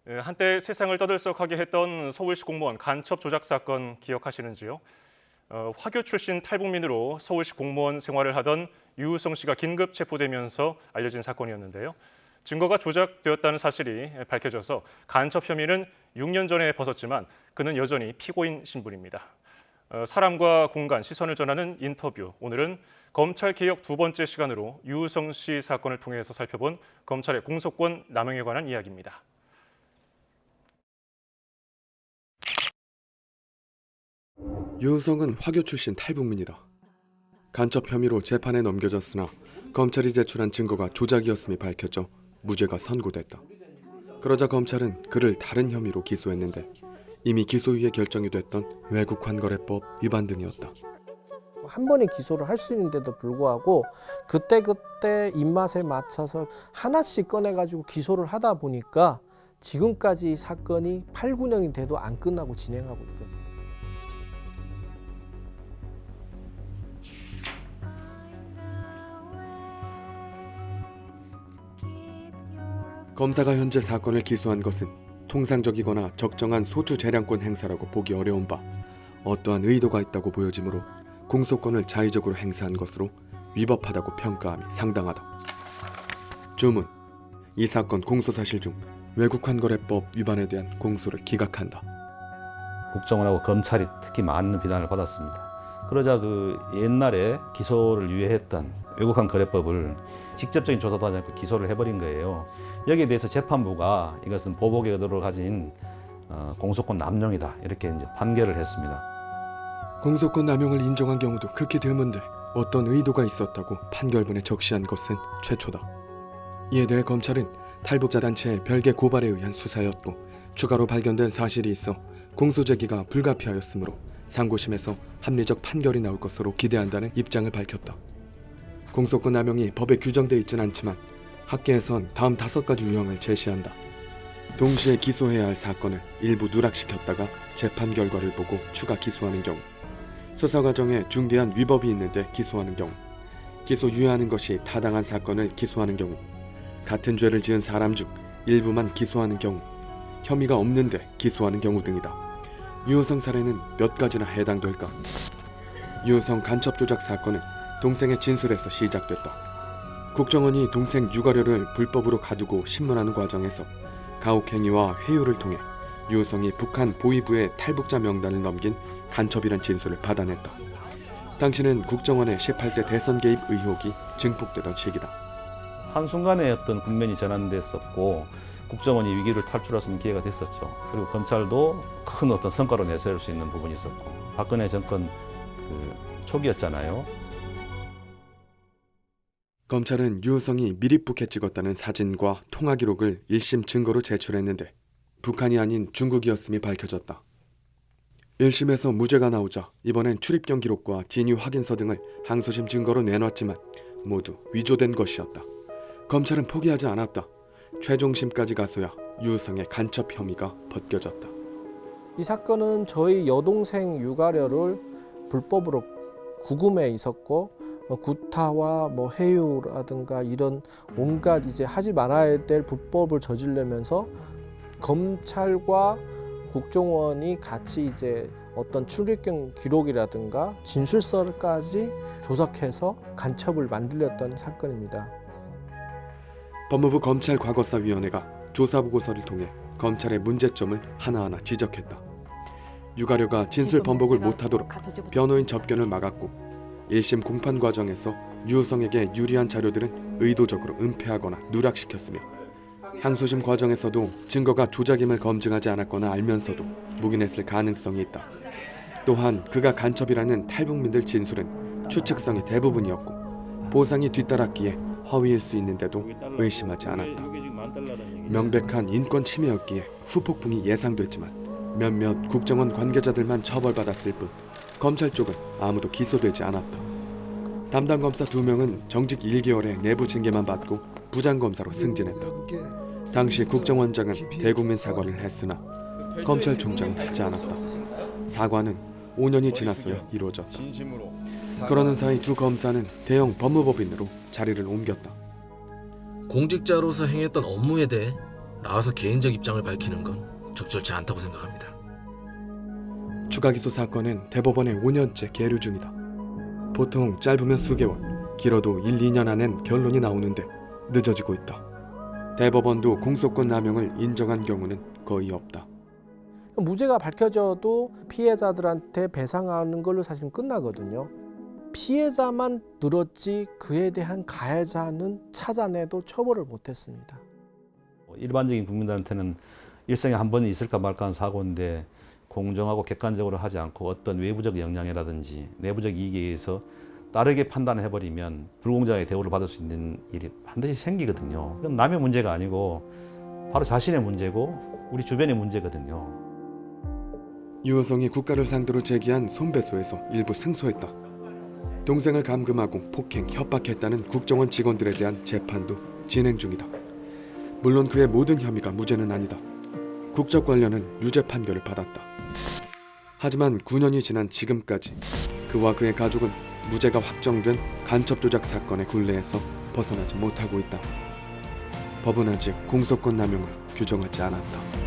한때 세상을 떠들썩하게 했던 서울시 공무원 간첩 조작 사건 기억하시는지요? 화교 출신 탈북민으로 서울시 공무원 생활을 하던 유우성 씨가 긴급 체포되면서 알려진 사건이었는데요. 증거가 조작되었다는 사실이 밝혀져서 간첩 혐의는 6년 전에 벗었지만 그는 여전히 피고인 신분입니다. 사람과 공간, 시선을 전하는 인터뷰. 오늘은 검찰 개혁 두 번째 시간으로 유우성 씨 사건을 통해서 살펴본 검찰의 공소권 남용에 관한 이야기입니다. 유우성은 화교 출신 탈북민이다. 간첩 혐의로 재판에 넘겨졌으나 검찰이 제출한 증거가 조작이었음이 밝혀져 무죄가 선고됐다. 그러자 검찰은 그를 다른 혐의로 기소했는데 이미 기소유예 결정이 됐던 외국환거래법 위반 등이었다. 한 번에 기소를 할 수 있는데도 불구하고 그때 입맛에 맞춰서 하나씩 꺼내가지고 기소를 하다 보니까 지금까지 사건이 8, 9년이 돼도 안 끝나고 진행하고 있거든요. 검사가 현재 사건을 기소한 것은 통상적이거나 적정한 소추 재량권 행사라고 보기 어려운 바 어떠한 의도가 있다고 보여지므로 공소권을 자의적으로 행사한 것으로 위법하다고 평가함이 상당하다. 주문, 이 사건 공소사실 중 외국환거래법 위반에 대한 공소를 기각한다. 국정원하고 검찰이 특히 많은 비난을 받았습니다. 그러자 그 옛날에 기소를 유예했던 외국환거래법을 직접적인 조사도 하지 않고 기소를 해버린 거예요. 여기에 대해서 재판부가 이것은 보복의 의도를 가진 공소권 남용이다 이렇게 이제 판결을 했습니다. 공소권 남용을 인정한 경우도 극히 드문데 어떤 의도가 있었다고 판결문에 적시한 것은 최초다. 이에 대해 검찰은 탈북자 단체의 별개 고발에 의한 수사였고 추가로 발견된 사실이 있어 공소 제기가 불가피하였으므로 상고심에서 합리적 판결이 나올 것으로 기대한다는 입장을 밝혔다. 공소권 남용이 법에 규정되어 있지는 않지만 학계에선 다음 5가지 유형을 제시한다. 동시에 기소해야 할 사건을 일부 누락시켰다가 재판 결과를 보고 추가 기소하는 경우, 수사 과정에 중대한 위법이 있는데 기소하는 경우, 기소 유예하는 것이 타당한 사건을 기소하는 경우, 같은 죄를 지은 사람 중 일부만 기소하는 경우, 혐의가 없는데 기소하는 경우 등이다. 유우성 사례는 몇 가지나 해당될까? 유우성 간첩 조작 사건은 동생의 진술에서 시작됐다. 국정원이 동생 유가료를 불법으로 가두고 신문하는 과정에서 가혹행위와 회유를 통해 유우성이 북한 보위부에 탈북자 명단을 넘긴 간첩이란 진술을 받아냈다. 당시는 국정원의 18대 대선 개입 의혹이 증폭되던 시기다. 한순간에 어떤 국면이 전환됐었고 국정원이 위기를 탈출할 수 있는 기회가 됐었죠. 그리고 검찰도 큰 어떤 성과로 내세울 수 있는 부분이 있었고 박근혜 정권 초기였잖아요. 검찰은 유우성이 미립북에 찍었다는 사진과 통화 기록을 1심 증거로 제출했는데 북한이 아닌 중국이었음이 밝혀졌다. 1심에서 무죄가 나오자 이번엔 출입경 기록과 진위 확인서 등을 항소심 증거로 내놨지만 모두 위조된 것이었다. 검찰은 포기하지 않았다. 최종심까지 가서야 유우성의 간첩 혐의가 벗겨졌다. 이 사건은 저희 여동생 유가료를 불법으로 구금해 있었고 구타와 해유라든가 이런 온갖 이제 하지 말아야 될 불법을 저지르면서 검찰과 국정원이 같이 이제 어떤 출입경 기록이라든가 진술서까지 조작해서 간첩을 만들렸던 사건입니다. 법무부 검찰과거사위원회가 조사보고서를 통해 검찰의 문제점을 하나하나 지적했다. 유가료가 진술 번복을 못하도록 변호인 접견을 막았고 1심 공판 과정에서 유우성에게 유리한 자료들은 의도적으로 은폐하거나 누락시켰으며 항소심 과정에서도 증거가 조작임을 검증하지 않았거나 알면서도 묵인했을 가능성이 있다. 또한 그가 간첩이라는 탈북민들 진술은 추측성이 대부분이었고 보상이 뒤따랐기에 허위일 수 있는데도 의심하지 않았다. 명백한 인권 침해였기에 후폭풍이 예상됐지만 몇몇 국정원 관계자들만 처벌받았을 뿐 검찰 쪽은 아무도 기소되지 않았다. 담당 검사 2명은 정직 1개월의 내부 징계만 받고 부장검사로 승진했다. 당시 국정원장은 대국민 사과를 했으나 검찰총장은 하지 않았다. 사과는 5년이 지났어야 이루어졌다. 그러는 사이 두 검사는 대형 법무법인으로 자리를 옮겼다. 공직자로서 행했던 업무에 대해 나와서 개인적 입장을 밝히는 건 적절치 않다고 생각합니다. 추가 기소 사건은 대법원에 5년째 계류 중이다. 보통 짧으면 수개월, 길어도 1, 2년 안엔 결론이 나오는데 늦어지고 있다. 대법원도 공소권 남용을 인정한 경우는 거의 없다. 무죄가 밝혀져도 피해자들한테 배상하는 걸로 사실은 끝나거든요. 피해자만 늘었지 그에 대한 가해자는 찾아내도 처벌을 못했습니다. 일반적인 국민들한테는 일생에 한 번은 있을까 말까 한 사고인데 공정하고 객관적으로 하지 않고 어떤 외부적 영향이라든지 내부적 이익에 의해서 다르게 판단해버리면 불공정하게 대우를 받을 수 있는 일이 반드시 생기거든요. 그건 남의 문제가 아니고 바로 자신의 문제고 우리 주변의 문제거든요. 유호성이 국가를 상대로 제기한 손배소에서 일부 승소했다. 동생을 감금하고 폭행, 협박했다는 국정원 직원들에 대한 재판도 진행 중이다. 물론 그의 모든 혐의가 무죄는 아니다. 국적 관련은 유죄 판결을 받았다. 하지만 9년이 지난 지금까지 그와 그의 가족은 무죄가 확정된 간첩 조작 사건의 굴레에서 벗어나지 못하고 있다. 법은 아직 공소권 남용을 규정하지 않았다.